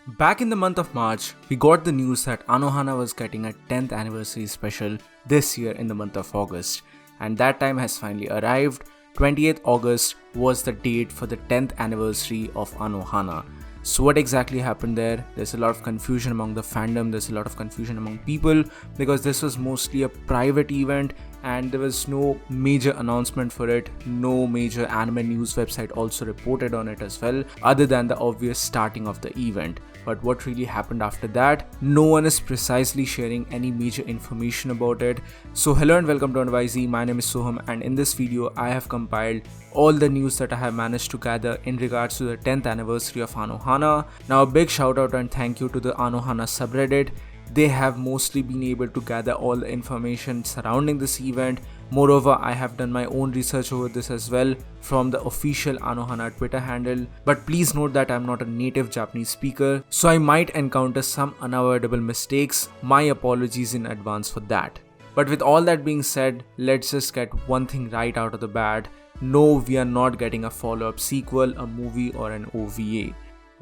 Back in the month of March, we got the news that Anohana was getting a 10th anniversary special this year in the month of August, and that time has finally arrived. 28th August was the date for the 10th anniversary of Anohana. So what exactly happened there? There's a lot of confusion among the fandom, there's a lot of confusion among people because this was mostly a private event and there was no major announcement for it. No major anime news website also reported on it as well, other than the obvious starting of the event. But what really happened after that, no one is precisely sharing any major information about it. So hello and welcome to Wonder WhyZ. My name is Soham, and in this video I have compiled all the news that I have managed to gather in regards to the 10th anniversary of Anohana. Now a big shout out and thank you to the Anohana subreddit. They have mostly been able to gather all the information surrounding this event. Moreover, I have done my own research over this as well from the official Anohana Twitter handle. But please note that I'm not a native Japanese speaker, so I might encounter some unavoidable mistakes. My apologies in advance for that. But with all that being said, let's just get one thing right out of the bat. No, we are not getting a follow-up sequel, a movie or an OVA.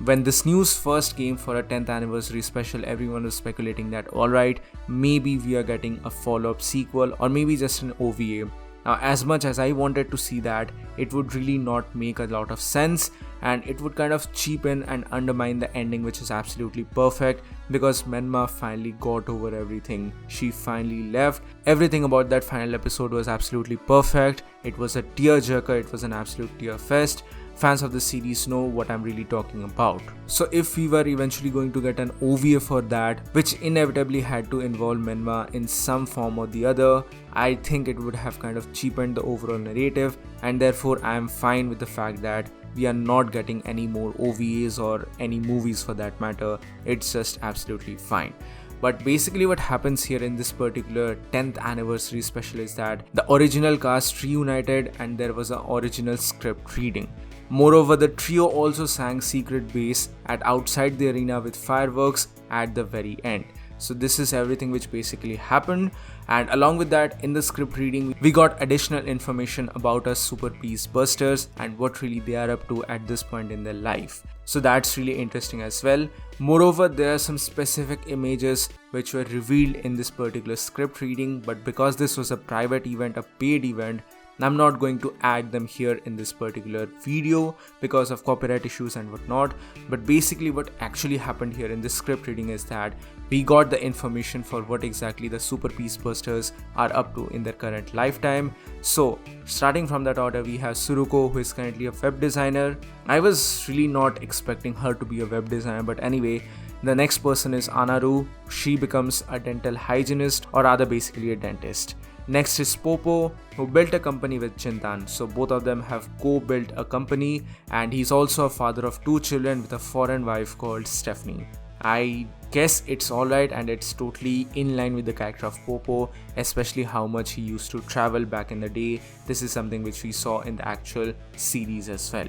When this news first came for a 10th anniversary special, everyone was speculating that alright, maybe we are getting a follow-up sequel or maybe just an OVA. Now as much as I wanted to see that, it would really not make a lot of sense and it would kind of cheapen and undermine the ending, which is absolutely perfect because Menma finally got over everything. She finally left. Everything about that final episode was absolutely perfect. It was a tearjerker, it was an absolute tear fest. Fans of the series know what I'm really talking about. So if we were eventually going to get an OVA for that, which inevitably had to involve Menma in some form or the other, I think it would have kind of cheapened the overall narrative, and therefore I am fine with the fact that we are not getting any more OVAs or any movies for that matter. It's just absolutely fine. But basically what happens here in this particular 10th anniversary special is that the original cast reunited and there was an original script reading. Moreover, the trio also sang Secret Base at outside the arena with fireworks at the very end. So this is everything which basically happened, and along with that, in the script reading we got additional information about our Super Peace Busters and what really they are up to at this point in their life. So that's really interesting as well. Moreover, there are some specific images which were revealed in this particular script reading, but because this was a private event, a paid event, I'm not going to add them here in this particular video because of copyright issues and whatnot. But basically what actually happened here in this script reading is that we got the information for what exactly the Super Peace Busters are up to in their current lifetime. So starting from that order, we have Suruko, who is currently a web designer. I was really not expecting her to be a web designer, but anyway. The next person is Anaru. She becomes a dental hygienist, or rather basically a dentist. Next is Popo, who built a company with Chintan. So both of them have co-built a company, and he's also a father of 2 children with a foreign wife called Stephanie. I guess it's alright and it's totally in line with the character of Popo, especially how much he used to travel back in the day. This is something which we saw in the actual series as well.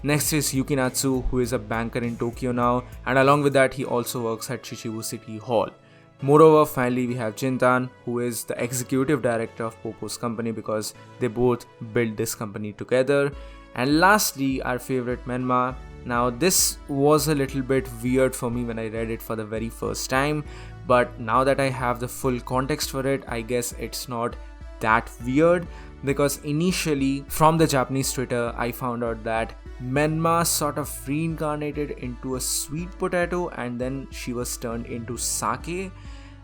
Next is Yukinatsu, who is a banker in Tokyo now, and along with that he also works at Chichibu City Hall. Moreover, finally we have Chintan, who is the executive director of Popo's company because they both built this company together. And lastly, our favorite Menma. Now this was a little bit weird for me when I read it for the very first time, but now that I have the full context for it, I guess it's not that weird, because initially from the Japanese Twitter I found out that Menma sort of reincarnated into a sweet potato and then she was turned into sake.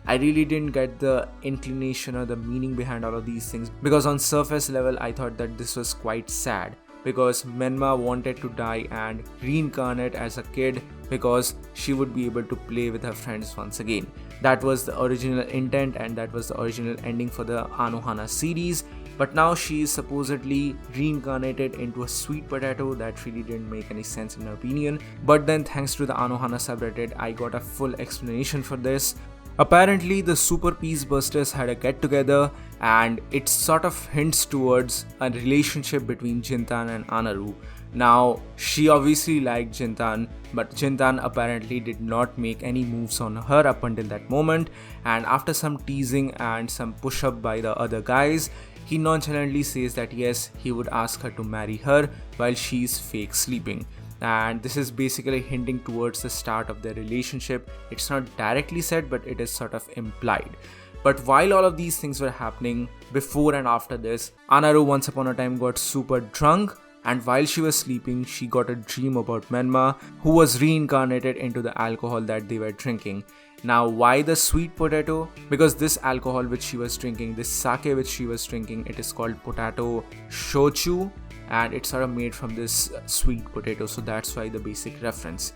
I really didn't get the inclination or the meaning behind all of these things, because on surface level I thought that this was quite sad, because Menma wanted to die and reincarnate as a kid because she would be able to play with her friends once again. That was the original intent and that was the original ending for the Anohana series. But now she is supposedly reincarnated into a sweet potato. That really didn't make any sense in my opinion. But then thanks to the Anohana subreddit, I got a full explanation for this. Apparently the Super Peace Busters had a get together and it sort of hints towards a relationship between Chintan and Anaru. Now she obviously liked Chintan, but Chintan apparently did not make any moves on her up until that moment, and after some teasing and some push up by the other guys, he nonchalantly says that yes, he would ask her to marry her while she's fake sleeping. and this is basically hinting towards the start of their relationship. It's not directly said, but it is sort of implied. But while all of these things were happening, before and after this, Anaru once upon a time got super drunk, and while she was sleeping, she got a dream about Menma, who was reincarnated into the alcohol that they were drinking. Now, why the sweet potato? Because this alcohol which she was drinking, this sake which she was drinking, it is called potato shochu, and it's sort of made from this sweet potato, so that's why the basic reference.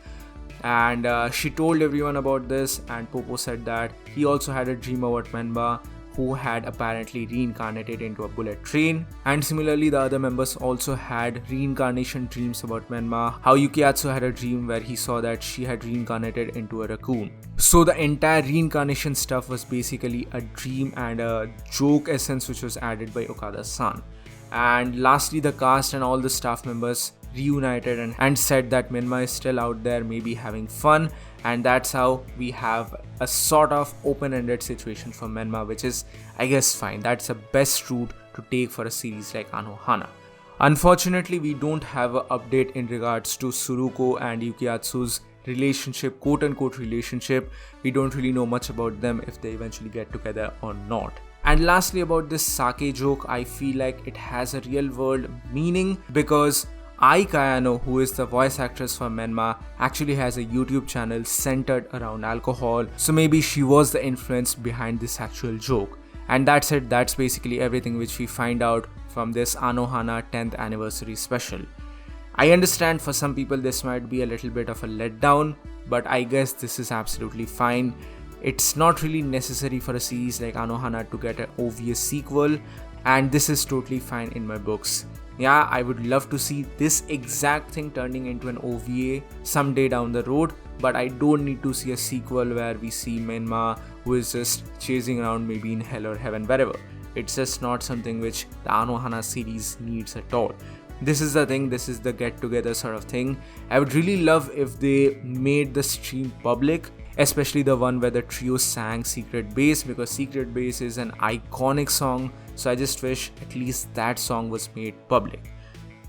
And she told everyone about this, and Popo said that he also had a dream about Menma, who had apparently reincarnated into a bullet train. And similarly, the other members also had reincarnation dreams about Menma. How Yukiatsu had a dream where he saw that she had reincarnated into a raccoon. So the entire reincarnation stuff was basically a dream and a joke essence which was added by Okada-san. And lastly, the cast and all the staff members reunited and said that Menma is still out there, maybe having fun, and that's how we have a sort of open-ended situation for Menma, which is, I guess, fine. That's the best route to take for a series like Anohana. Unfortunately, we don't have an update in regards to Suruko and Yukiatsu's relationship, quote-unquote relationship. We don't really know much about them, if they eventually get together or not. And lastly, about this sake joke, I feel like it has a real world meaning, because Ai Kayano, who is the voice actress for Menma, actually has a YouTube channel centered around alcohol, so maybe she was the influence behind this actual joke. And that's it, that's basically everything which we find out from this Anohana 10th anniversary special. I understand for some people this might be a little bit of a letdown, but I guess this is absolutely fine. It's not really necessary for a series like Anohana to get an obvious sequel, and this is totally fine in my books. Yeah, I would love to see this exact thing turning into an OVA someday down the road, but I don't need to see a sequel where we see Menma who is just chasing around maybe in hell or heaven, wherever. It's just not something which the Anohana series needs at all. This is the thing, this is the get together sort of thing. I would really love if they made the stream public, especially the one where the trio sang Secret Base, because Secret Base is an iconic song, so I just wish at least that song was made public.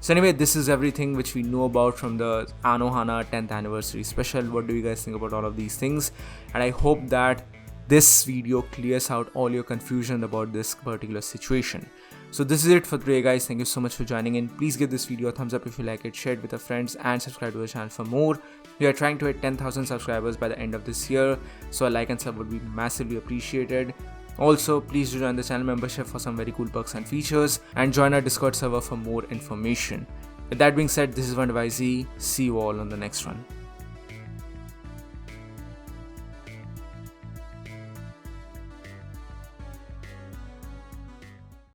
So anyway, this is everything which we know about from the Anohana 10th anniversary special. What do you guys think about all of these things? And I hope that this video clears out all your confusion about this particular situation. So this is it for today, guys. Thank you so much for joining in. Please give this video a thumbs up if you like it, share it with your friends, and subscribe to the channel for more. We are trying to hit 10,000 subscribers by the end of this year, so a like and sub would be massively appreciated. Also, please do join the channel membership for some very cool perks and features, and join our Discord server for more information. With that being said, this is Wonder WhyZ. See you all on the next one.